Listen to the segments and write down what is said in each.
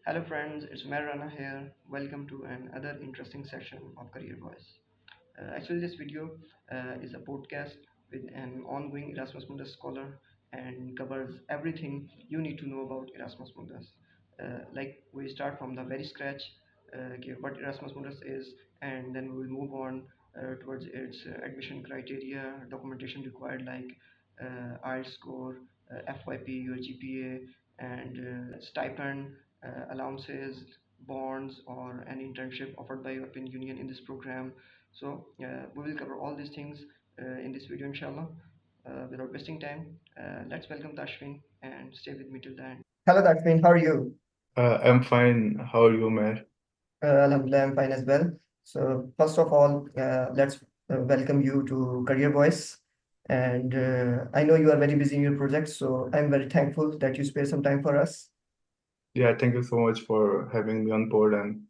Hello friends, it's Marana here. Welcome to another interesting session of Career Voice. Actually, this video is a podcast with an ongoing Erasmus Mundus scholar and covers everything you need to know about Erasmus Mundus. Like we start from the very scratch, okay, what Erasmus Mundus is, and then we will move on towards its admission criteria, documentation required like IELTS score, FYP, your GPA, and stipend, allowances, bonds, or an internship offered by European Union in this program. So we will cover all these things in this video, inshallah. Without wasting time, let's welcome Tashwin and stay with me till the end. Hello, Tashwin. How are you? I'm fine. How are you, Mayor? Alhamdulillah, I'm fine as well. So first of all, let's welcome you to Career Voice. And I know you are very busy in your project, so I'm very thankful that you spare some time for us. Yeah, thank you so much for having me on board, and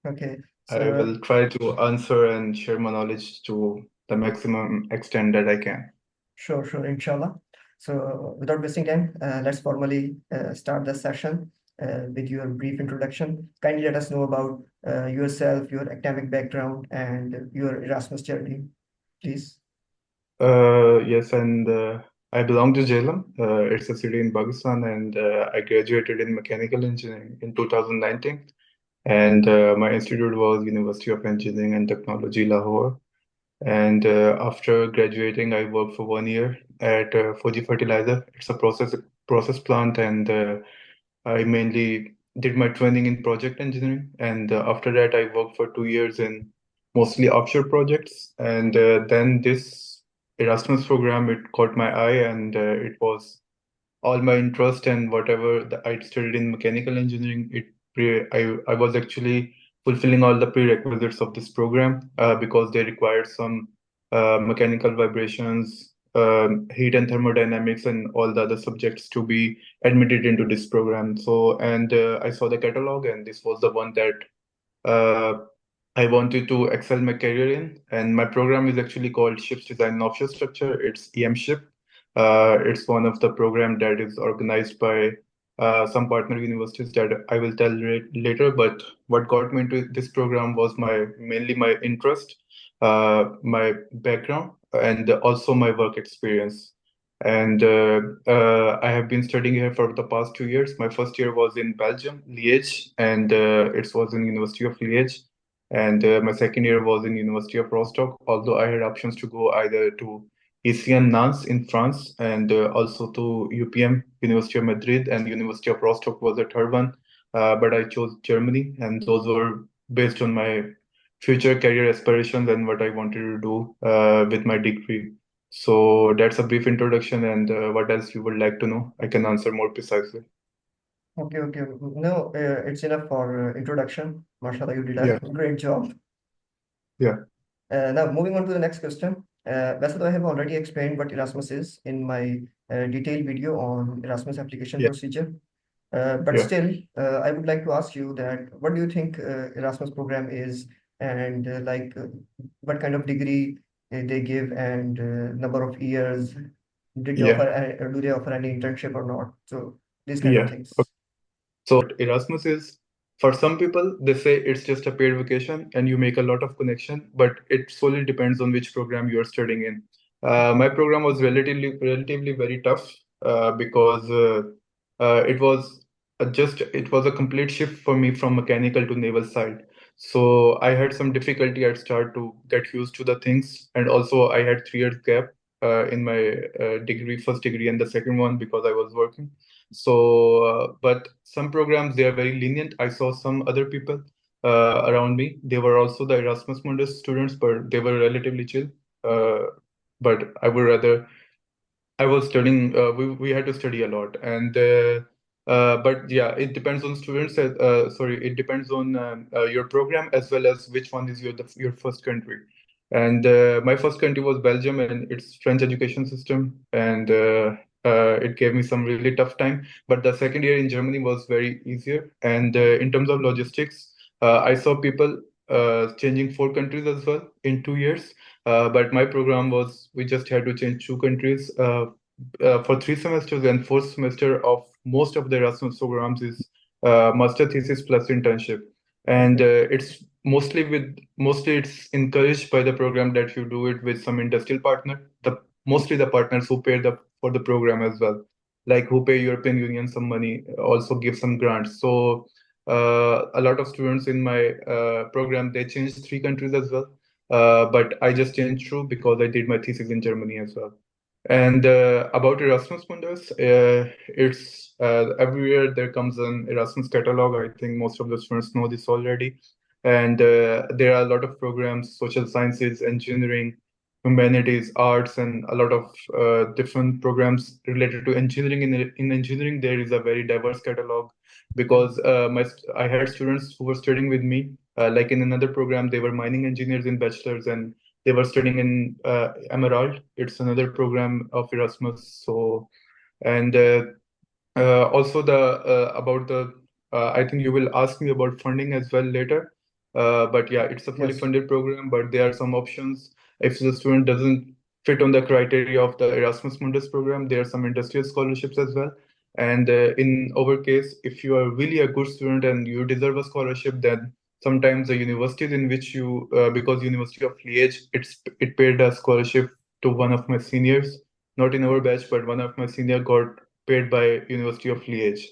Okay, I so will try to answer and share my knowledge to the maximum extent that I can. sure, inshallah. So without wasting time, let's formally start the session with your brief introduction. Kindly let us know about yourself, your academic background, and your Erasmus journey, please. Yes, and I belong to Jhelum. It's a city in Pakistan, and I graduated in mechanical engineering in 2019. And my institute was University of Engineering and Technology, Lahore. And after graduating, I worked for 1 year at Fuji Fertilizer. It's a process plant, and I mainly did my training in project engineering. And after that, I worked for 2 years in mostly offshore projects. And then this Erasmus program, it caught my eye, and it was all my interest and whatever I studied in mechanical engineering. I was actually fulfilling all the prerequisites of this program because they required some mechanical vibrations, heat and thermodynamics, and all the other subjects to be admitted into this program. So, and I saw the catalog, and this was the one that uh, I wanted to excel my career in. And my program is actually called Ships Design and Offshore Structure. It's EMSHIP. It's one of the program that is organized by some partner universities that I will tell later. But what got me into this program was mainly my interest, my background, and also my work experience. And I have been studying here for the past 2 years. My first year was in Belgium, Liège, and it was in University of Liège. And my second year was in University of Rostock, although I had options to go either to ECN Nantes in France and also to UPM, University of Madrid, and University of Rostock was the third one. But I chose Germany, and those were based on my future career aspirations and what I wanted to do with my degree. So that's a brief introduction, and what else you would like to know? I can answer more precisely. Okay. No, it's enough for introduction. Mashallah, you did a Yeah, great job. yeah, Now, moving on to the next question. वैसे तो I have already explained what Erasmus is in my detailed video on Erasmus application yeah, procedure. But yeah. still, I would like to ask you that what do you think Erasmus program is, and what kind of degree they give, and number of years did they Yeah, offer, or do they offer any internship or not? So these kind of yeah. things. So Erasmus is, for some people, they say it's just a paid vacation and you make a lot of connection, but it solely depends on which program you are studying in. My program was relatively very tough because it was a complete shift for me from mechanical to naval side. So I had some difficulty at start to get used to the things, and also I had 3 years gap in my first degree and the second one because I was working. So, but some programs they are very lenient. I saw some other people around me. They were also the Erasmus Mundus students, but they were relatively chill. Uh, but I was studying. We had to study a lot, and but yeah, it depends on students. Sorry, it depends on your program as well as which one is your first country. And my first country was Belgium, and its French education system, and it gave me some really tough time. But the second year in Germany was very easier. And in terms of logistics, I saw people changing 4 countries as well in 2 years. But my program was we just had to change 2 countries for 3 semesters, and fourth semester of most of the Erasmus programs is master thesis plus internship. And Okay. it's mostly it's encouraged by the program that you do it with some industrial partner, the mostly the partners who pay the for the program as well, like who pay European Union some money, also give some grants. So a lot of students in my program, they changed 3 countries as well. But I just changed through because I did my thesis in Germany as well. And about Erasmus Mundus, it's every year there comes an Erasmus catalog. I think most of the students know this already. And there are a lot of programs, social sciences, engineering, humanities, arts, and a lot of different programs related to engineering. In engineering, there is a very diverse catalog because I had students who were studying with me. Like in another program, they were mining engineers in bachelor's, and they were studying in Emerald. It's another program of Erasmus. So, and also the about the I think you will ask me about funding as well later. But yeah, it's a fully Yes. funded program, but there are some options. If the student doesn't fit on the criteria of the Erasmus Mundus program, there are some industrial scholarships as well. And in our case, if you are really a good student and you deserve a scholarship, then sometimes the universities in which you, because University of Liège, it paid a scholarship to one of my seniors, not in our batch, but one of my senior got paid by University of Liège.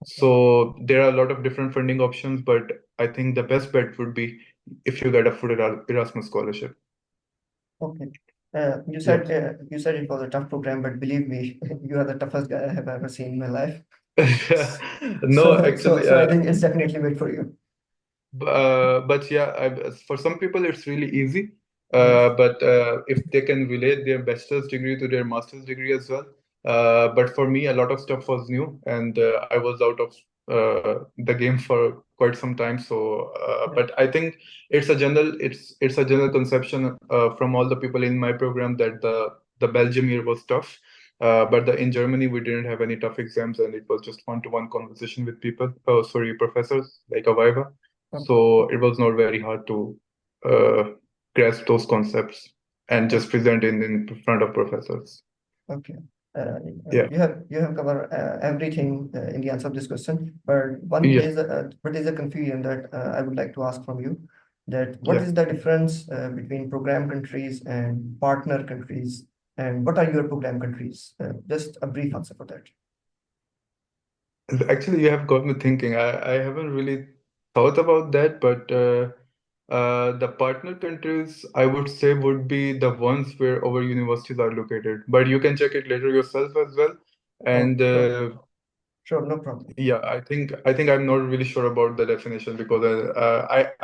So there are a lot of different funding options, but I think the best bet would be if you get a full Erasmus scholarship. Okay. Yeah. You said it was a tough program, but believe me, you are the toughest guy I have ever seen in my life. No, actually, So I think it's definitely made for you. but yeah, for some people it's really easy. Yes. But if they can relate their bachelor's degree to their master's degree as well. But for me, a lot of stuff was new, and I was out of the game for quite some time. So, Yeah. but I think it's a general conception from all the people in my program that the Belgium year was tough. But in Germany, we didn't have any tough exams, and it was just one-to-one conversation with people. Oh, sorry, professors, like a Viva. Okay. So it was not very hard to uh, grasp those concepts and just Okay. present in front of professors. Okay. Yeah, You have covered everything in the answer of this question, but yeah, but there's a confusion that I would like to ask from you. That what yeah. is the difference between program countries and partner countries, and what are your program countries? Just a brief answer for that. Actually, you have got me thinking. I haven't really thought about that, but the partner countries, I would say, would be the ones where our universities are located. But you can check it later yourself as well. Oh, And sure, sure, no problem. yeah, I think I'm not really sure about the definition because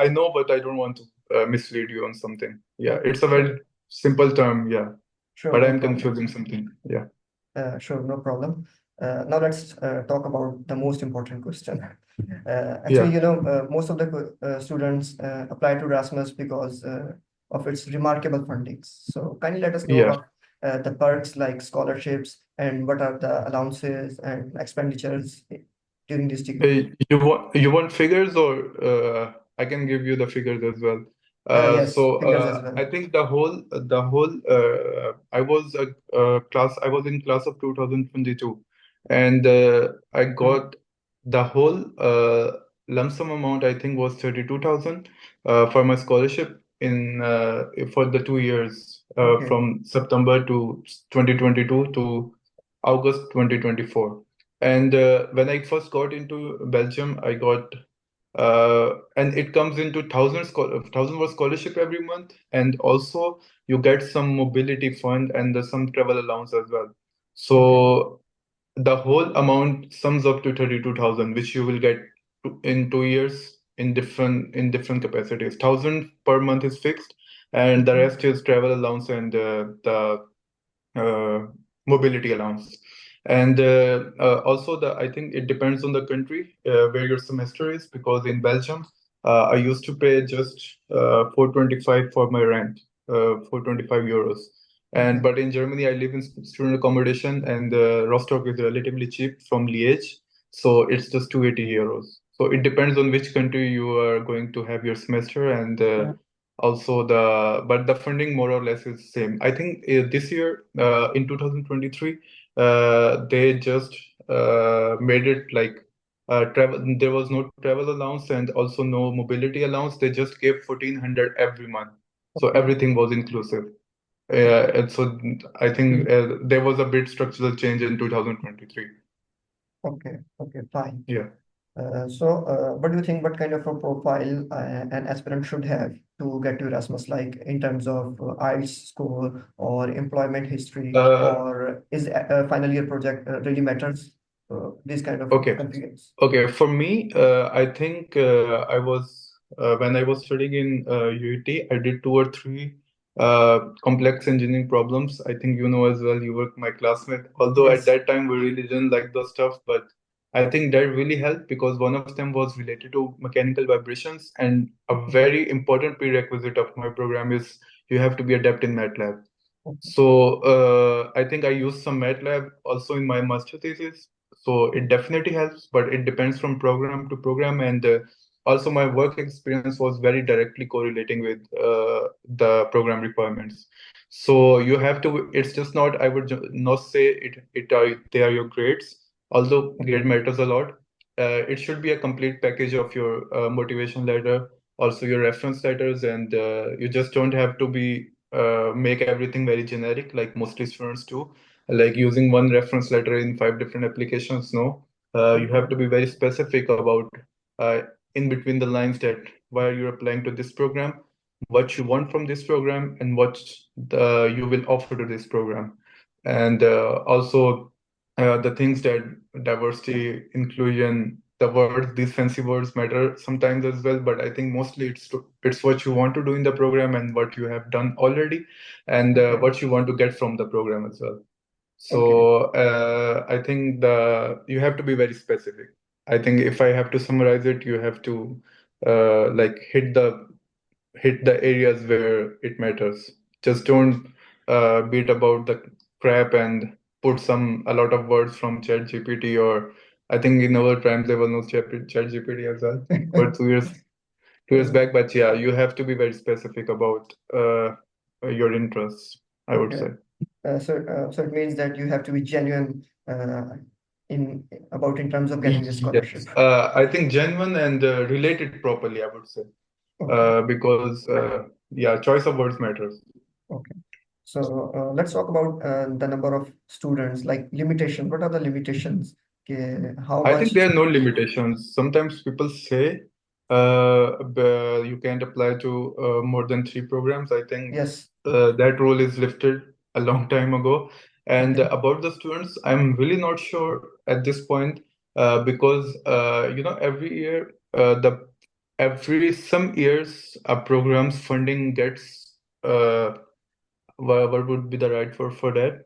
I know, but I don't want to mislead you on something. Yeah, Okay, it's a sure, very simple term. Yeah, sure, but no I'm problem. confusing something. Yeah, Sure, no problem. Now let's talk about the most important question. Actually, yeah, most of the students apply to Erasmus because of its remarkable fundings. So kindly let us know yeah. about the perks like scholarships and what are the allowances and expenditures during this degree. You want figures or I can give you the figures as well. Yes, So figures as well. I think the whole I was in class of 2022, and I Mhm. got the whole lump sum amount. I think was 32,000 for my scholarship in for the 2 years Okay, from September to 2022 to August 2024. And when I first got into Belgium, I got and it comes into thousand word scholarship every month, and also you get some mobility fund and some travel allowance as well. okay, So the whole amount sums up to 32,000, which you will get in 2 years in different capacities. 1,000 per month is fixed, and the mhm, rest is travel allowance and the uh, mobility allowance. And also I think it depends on the country where your semester is, because in Belgium, I used to pay just 425 for my rent, 425 euros. And okay, but in Germany, I live in student accommodation, and Rostock is relatively cheap from Liège, so it's just 280 euros. So it depends on which country you are going to have your semester, and yeah, also but the funding more or less is same. I think this year in 2023 they just made it like travel. There was no travel allowance and also no mobility allowance. They just gave 1400 every month, so Okay. everything was inclusive. And so I Hmm. think there was a bit structural change in 2023. Okay. Okay. Fine. Yeah. What do you think? What kind of a profile an aspirant should have to get to Erasmus? Like in terms of IELTS score or employment history, Uh, or is a final year project really matters? These kind of okay. configurations. Okay, for me, I think I was when I was studying in UET, I did two or three complex engineering problems. I think you know as well, you were my classmate. Although at Yes. that time we really didn't like those stuff, but I think that really helped because one of them was related to mechanical vibrations, and a Okay. very important prerequisite of my program is you have to be adept in MATLAB. Okay. So I think I used some MATLAB also in my master thesis. So it definitely helps, but it depends from program to program. And also my work experience was very directly correlating with the program requirements. So you have to, it's just not, I would not say they are your grades, although Okay. grade matters a lot. It should be a complete package of your motivation letter, also your reference letters, and you just don't have to be make everything very generic like mostly students do, like using one reference letter in five different applications. No, you Okay. have to be very specific about uh, in between the lines that why you're applying to this program, what you want from this program, and what you will offer to this program. And also the things that diversity, inclusion, the words, these fancy words matter sometimes as well. But I think mostly it's what you want to do in the program and what you have done already, and Okay. what you want to get from the program as well. Okay. So I think you have to be very specific. I think if I have to summarize it, you have to like hit the areas where it matters. Just don't beat about the crap and put a lot of words from ChatGPT, or I think in our time there was no ChatGPT as well for 2 years Uh, back. But yeah, you have to be very specific about your interests, I would okay. say. So it means that you have to be genuine in about in terms of getting this Yes, scholarship. I think genuine and related properly, I would say, Okay. because yeah, choice of words matters. Okay. So let's talk about the number of students, like limitation. What are the limitations? Okay, how I think much? there are no limitations. Sometimes people say you can't apply to more than three programs. I think Yes. that rule is lifted a long time ago. And Okay. about the students, I'm really not sure at this point because every year the every some years a program's funding gets what would be the right word for that?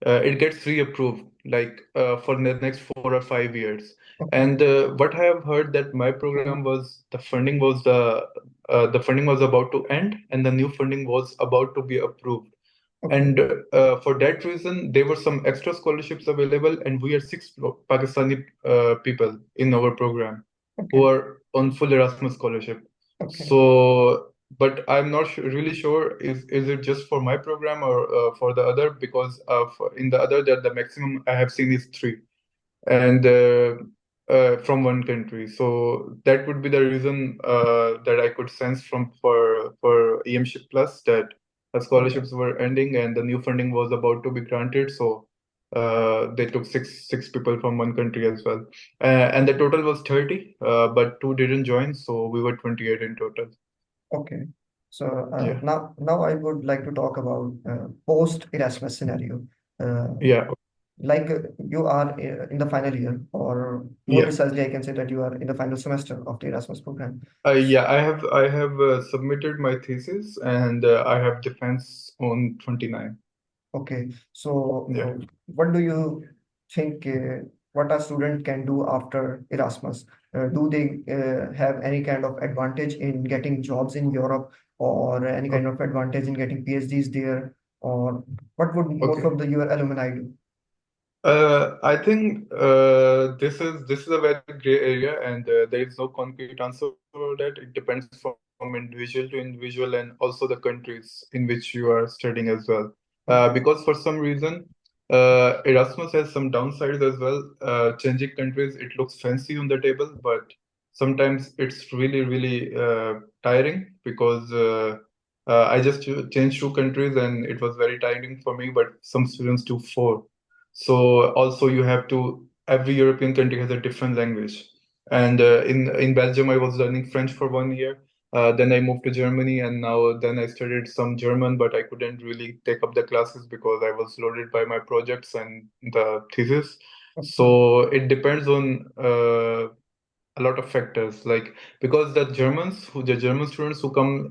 It gets reapproved like for the next 4 or 5 years. Okay. And what I have heard that my program was the funding was about to end and the new funding was about to be approved. Okay. And for that reason, there were some extra scholarships available, and we are six Pakistani people in our program who Okay. are on full Erasmus scholarship. Okay. So, but I'm not really sure is it just for my program or for the other because in the other that the maximum I have seen is three and from one country. So that would be the reason that I could sense from for EMSHIP Plus that the Okay. scholarships were ending and the new funding was about to be granted. So they took six people from one country as well, and the total was 30, but two didn't join, so we were 28 in total. Okay. So Yeah, now I would like to talk about post Erasmus scenario. Uh, yeah, like you are in the final year, or more yeah. precisely, I can say that you are in the final semester of the Erasmus program. Yeah, I have submitted my thesis and I have defense on 29. Okay, so Yeah. what do you think? What a student can do after Erasmus? Do they have any kind of advantage in getting jobs in Europe, or any kind Okay. of advantage in getting PhDs there, or what would most Okay. of the your alumni do? I think this is a very gray area, and there is no concrete answer for that. It depends from individual to individual, and also the countries in which you are studying as well. Okay, Because for some reason, Erasmus has some downsides as well. Changing countries, it looks fancy on the table, but sometimes it's really, really tiring because I just changed 2 countries and it was very tiring for me, but some students do 4. So also you have to, every European country has a different language. And in Belgium, I was learning French for 1 year. Then I moved to Germany, and now then I studied some German, but I couldn't really take up the classes because I was loaded by my projects and the thesis. So it depends on a lot of factors, like because the German students who come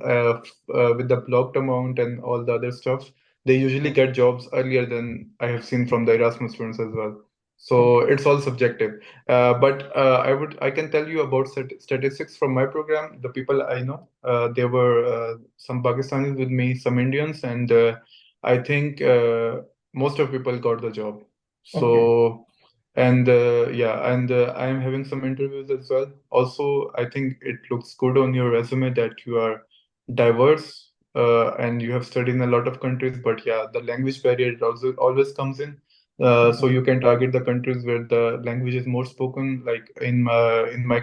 with the blocked amount and all the other stuff, they usually get jobs earlier than I have seen from the Erasmus students as well. So it's all subjective. But I can tell you about statistics from my program. The people I know, there were some Pakistanis with me, some Indians, and I think most of people got the job. So. And yeah, and I am having some interviews as well. Also, I think it looks good on your resume that you are diverse and you have studied in a lot of countries. But yeah, the language barrier also always comes in. So you can target the countries where the language is more spoken. Like in my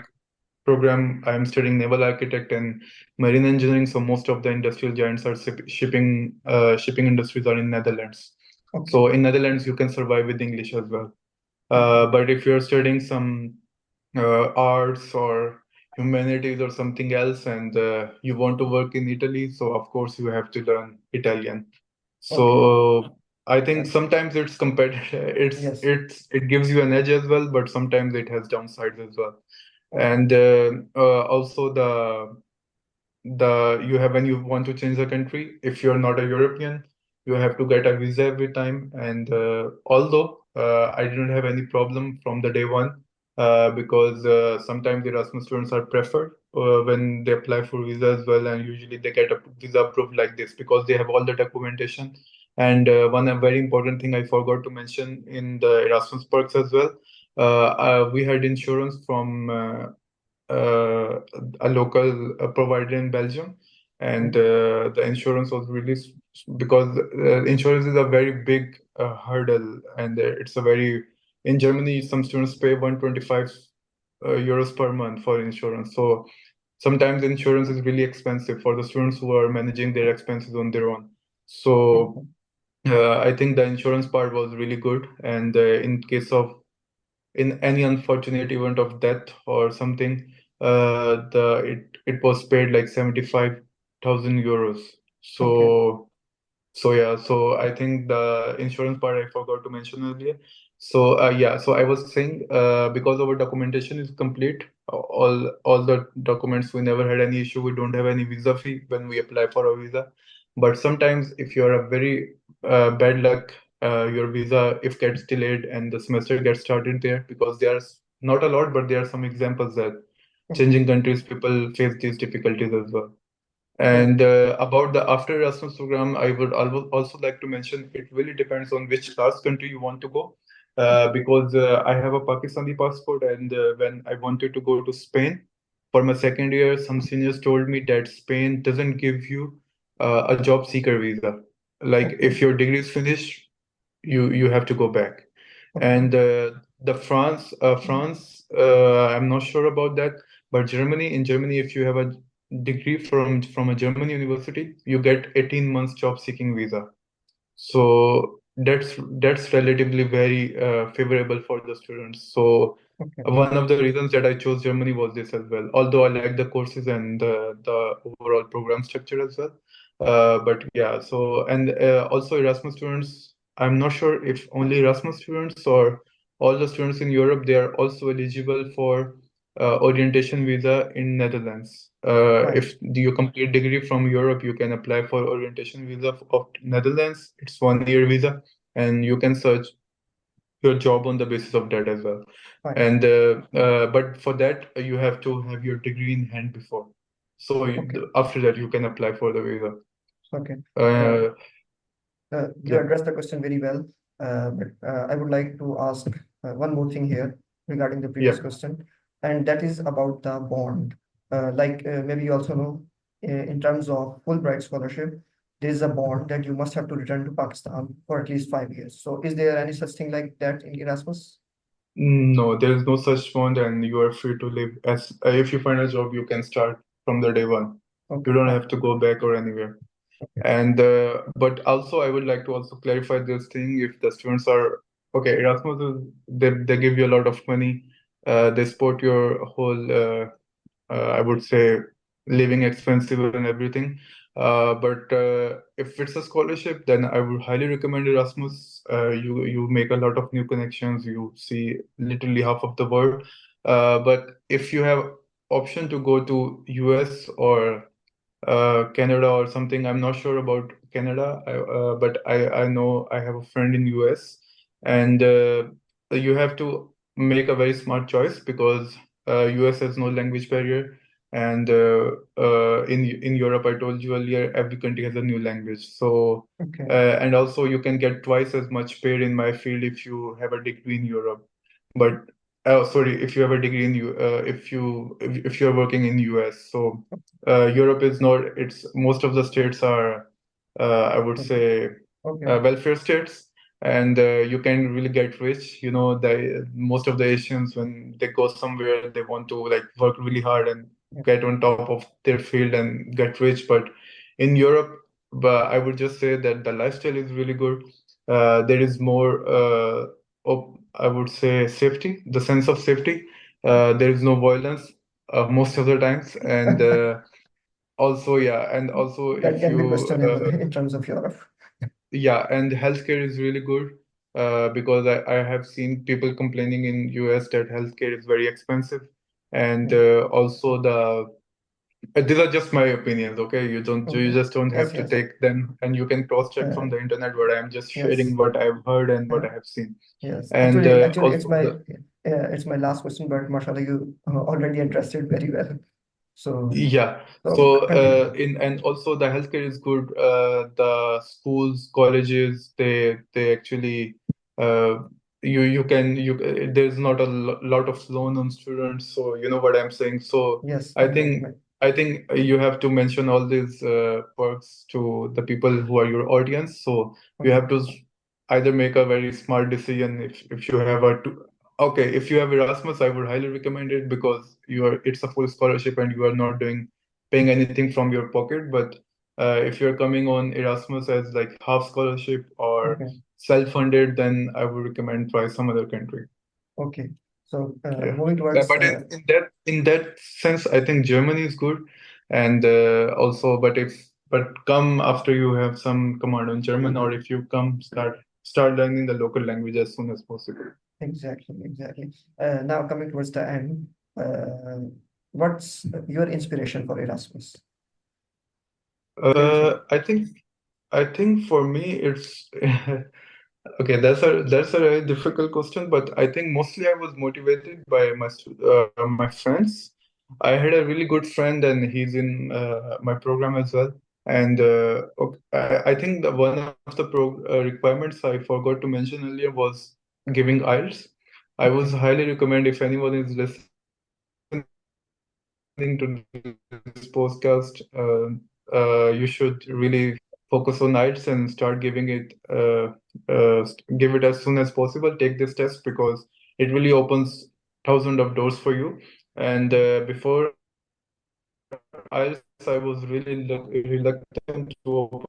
program, I am studying naval architect and marine engineering. So most of the industrial giants are shipping industries are in Netherlands. So in Netherlands, you can survive with English as well. But if you're studying some arts or humanities or something else and you want to work in Italy, so of course you have to learn Italian. So I think sometimes it's competitive, it gives you an edge as well, but sometimes it has downsides as well. And also the you have when you want to change the country, if you're not a European, you have to get a visa every time. And although I didn't have any problem from the day one, because sometimes Erasmus students are preferred when they apply for visa as well, and usually they get a visa approved like this because they have all the documentation. And one a very important thing I forgot to mention in the Erasmus perks as well, we had insurance from a local provider in Belgium, and the insurance was really because insurance is a very big hurdle, and it's a very in Germany some students pay 125 euros per month for insurance. So sometimes insurance is really expensive for the students who are managing their expenses on their own. So I think the insurance part was really good, and in case of in any unfortunate event of death or something, it was paid like 75,000 euros. So yeah, so I think the insurance part I forgot to mention earlier. So yeah, so I was saying because our documentation is complete, all the documents, we never had any issue. We don't have any visa fee when we apply for a visa. But sometimes if you're a very bad luck, your visa if gets delayed and the semester gets started there, because there's not a lot, but there are some examples that changing countries people face these difficulties as well. And about the after Erasmus program, I would also like to mention it really depends on which class country you want to go. Because I have a Pakistani passport, and when I wanted to go to Spain for my second year, some seniors told me that Spain doesn't give you a job seeker visa. Like if your degree is finished, you have to go back. And the France, I'm not sure about that, but in Germany, if you have a degree from a German university, you get 18 months job seeking visa. So that's relatively very favorable for the students. So one of the reasons that I chose Germany was this as well. Although I like the courses and the overall program structure as well. But yeah, so and also Erasmus students, I'm not sure if only Erasmus students or all the students in Europe, they are also eligible for orientation visa in Netherlands. If you complete degree from Europe, you can apply for orientation visa of Netherlands. It's 1 year visa, and you can search your job on the basis of that as well. And but for that, you have to have your degree in hand before. So after that, you can apply for the visa. Uh, You addressed the question very well, but I would like to ask one more thing here regarding the previous question, and that is about the bond. Maybe you also know, in terms of Fulbright scholarship, there is a bond that you must have to return to Pakistan for at least 5 years. So is there any such thing like that in Erasmus? No, there is no such bond, and you are free to live as if you find a job, you can start from the day one. Okay, You don't fine. have to go back or anywhere. Okay. And but also I would like to also clarify this thing. If the students are okay, Erasmus is they give you a lot of money. They support your whole I would say living expensive and everything. But if it's a scholarship, then I would highly recommend Erasmus. You make a lot of new connections. You see literally half of the world. But if you have option to go to US or Canada or something. I'm not sure about Canada, but I know I have a friend in US, and you have to make a very smart choice because US has no language barrier, and in Europe, I told you earlier, every country has a new language. So Okay. and also you can get twice as much paid in my field if you have a degree in Europe. But oh, sorry, if you have a degree in you, if you are working in US, so Europe is not, it's most of the states are, I would Okay. say, Okay. welfare states, and you can really get rich. You know, most of the Asians, when they go somewhere, they want to like work really hard and Yeah. get on top of their field and get rich. But in Europe, but I would just say that the lifestyle is really good. There is more, I would say, safety, the sense of safety. There is no violence most of the times, and also, yeah, and also That if can be you, questionable in terms of Europe. yeah, and healthcare is really good because I have seen people complaining in US that healthcare is very expensive, and Yeah. also the these are just my opinions, okay? You Okay. just don't Yes, have to yes. take them, and you can cross-check Uh, from the internet, but I'm just yes. sharing what I've heard and what Uh, I have seen. yes. And Actually, also the it's my last question, but mashallah, you already addressed it very well. So, yeah. so So continue. in and also the healthcare is good. The schools, colleges, they actually uh, you can you there's not a lot of loan on students, so you know what I'm saying. So Yes, I exactly. think I think you have to mention all these perks to the people who are your audience. So you Okay. have to either make a very smart decision if you have a okay, if you have Erasmus, I would highly recommend it because it's a full scholarship and you are not doing paying anything from your pocket. But if you're coming on Erasmus as like half scholarship or Okay. self-funded, then I would recommend try some other country. Okay. So, Yeah. moving towards But in that sense, I think Germany is good, and also, but come after you have some command on German, or if you come start learning the local language as soon as possible. exactly, exactly. Now coming towards the end, what's your inspiration for Erasmus? What do you think? I think for me it's okay. That's a very difficult question, but I think mostly I was motivated by my friends. I had a really good friend, and he's in my program as well. And okay, I think the one of the requirements I forgot to mention earlier was giving IELTS. I Okay. was highly recommend if anyone is listening to this podcast, you should really focus on IELTS and start giving it, give it as soon as possible. Take this test because it really opens thousands of doors for you. And before IELTS, I was really reluctant to open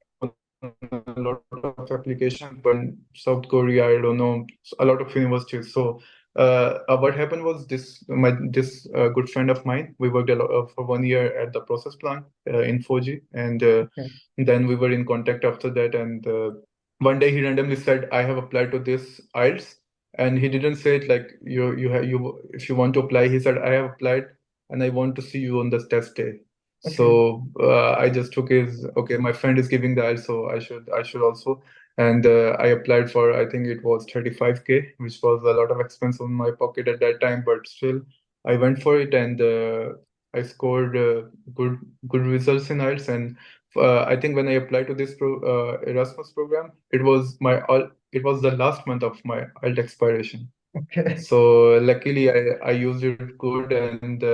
a lot of applications, but in South Korea, I don't know, a lot of universities. So what happened was this my this good friend of mine. We worked for 1 year at the process plant in 4G, and Okay. then we were in contact after that. And one day he randomly said, "I have applied to this IELTS," and he didn't say it like you if you want to apply. He said, "I have applied, and I want to see you on the test day." Okay. So I just took his okay. My friend is giving the IELTS, so I should also. And I applied for, I think it was 35K, which was a lot of expense on my pocket at that time, but still I went for it, and I scored good good results in IELTS. And I think when I applied to this Erasmus program, it was the last month of my IELTS expiration. Okay. So luckily I used it good. And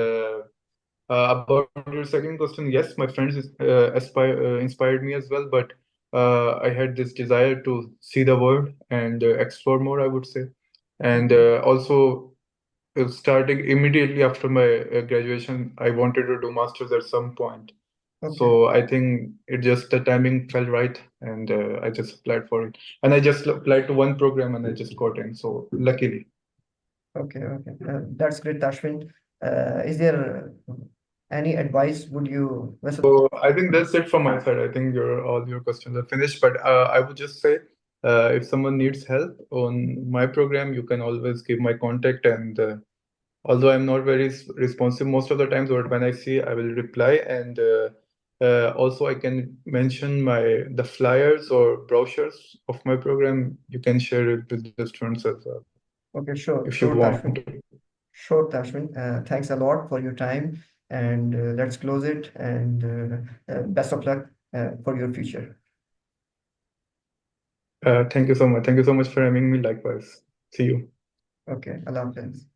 about your second question, yes, my friends inspired me as well. But I had this desire to see the world and explore more, I would say. And Okay. also, starting immediately after my graduation, I wanted to do masters at some point. Okay. So I think it just the timing fell right, and I just applied for it. And I just applied to one program, and I just got in. So luckily. Okay. Okay. That's great, Ashwin. Is there any advice would you? So I think that's it from my side. I think all your questions are finished. But I would just say, if someone needs help on my program, you can always give my contact. And although I'm not very responsive most of the times, but when I see, I will reply. And also, I can mention the flyers or brochures of my program. You can share it with the students as well Okay, sure, if you sure, want Tashwin. to. Sure, Tashwin. Thanks a lot for your time, and let's close it. And best of luck for your future. Thank you so much. Thank you so much for having me. Likewise. See you. Okay, Allah Hafiz.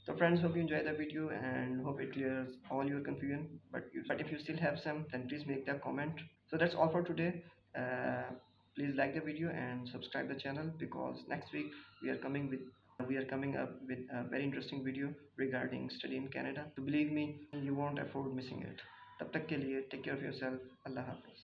So friends, hope you enjoyed the video and hope it clears all your confusion. But if you still have some, then please make the comment. So that's all for today. Uh, Please like the video and subscribe the channel because next week we are coming up with a very interesting video regarding study in Canada. So believe me, you won't afford missing it. तब तक के लिए take care of yourself. Allah Hafiz.